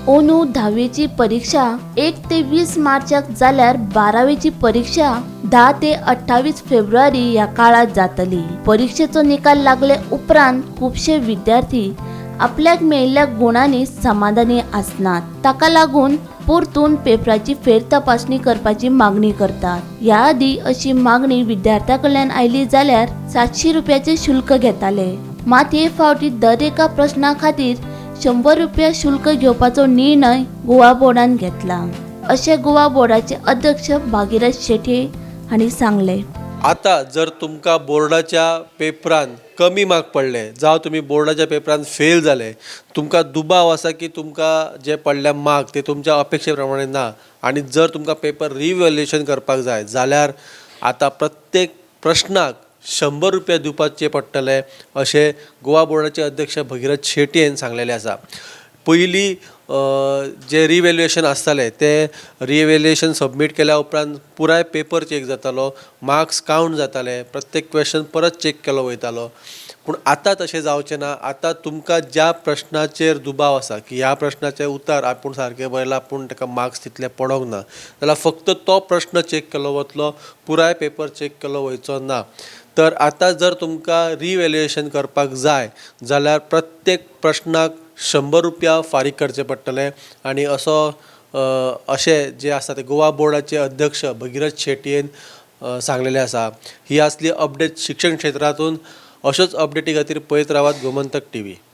ओनू 10वीची परीक्षा 1 ते 20 मार्चाक जाल्यार 12वीची परीक्षा 10 ते 28 फेब्रुवारी या काळात जातली। परीक्षेचो निकाल लागले उपरांत खूपशे विद्यार्थी आपल्याक मेळिल्ल्या गुणांनी समाधानी आसनात। ताका लागून परतून पेपराची फेर तपासणी करपाची मागणी करतात। या आधी अशी मागणी विद्यार्थ्यांकडल्यान आयली जाल्यार 700 रुपयाचे शुल्क घेताले। मात हे फावटी दर एका प्रश्ना खातीर 100 रुपया शुल्क घेवपाचो निर्णय गोवा बोर्डान घेतला, अशें गोवा बोर्डाचे अध्यक्ष भागीरथ शेटये हांणी सांगले। आता जर तुमकां बोर्डाच्या पेपरान कमी मार्क पडले जावं तुम्ही बोर्डाच्या पेपरान फेल जाले, तुमकां दुबाव आसा की तुमकां जे पडल्या मार्क ते तुमच्या अपेक्षे प्रमाणे ना आनी जर तुमकां पेपर रिवॅल्युएशन करपाक जाय जाल्यार आता प्रत्येक प्रश्नाक 100 रुपया दिवपाचे पडटले अशें गोवा बोर्डाचे अध्यक्ष भगीरथ शेटये हांणी सांगलेले आसा। पयलीं जे रिवॅल्युएशन आसताले ते रिवॅल्युएशन सबमीट केल्या उपरांत पुराय पेपर चेक जातालो, मार्क्स कावंट जाताले, प्रत्येक क्वेश्चन परत चेक केलो वयतालो। पूण आतां तशें जावचें ना। आतां तुमकां ज्या प्रश्नाचेर दुबाव आसा की ह्या प्रश्नाचें उतर आपूण सारकें बरयलां पूण ताका मार्क्स तितले पडोंक ना जाल्यार फक्त तो प्रश्न चेक केलो वतलो, पुराय पेपर चेक केलो वयचो ना। तर आतां जर तुमकां रिवॅल्युएशन करपाक जाय जाल्यार प्रत्येक प्रश्नाक 100 रुपया फारीक करचे पडटले आनी अशें जे आसा ते गोवा बोर्डाचे अध्यक्ष भगीरथ शेटयेन सांगलेले आसा। ही आसली अपडेट शिक्षण क्षेत्रातून। अश्योच अपडेटी खातीर पळयत रावात गोमंतक टीव्ही।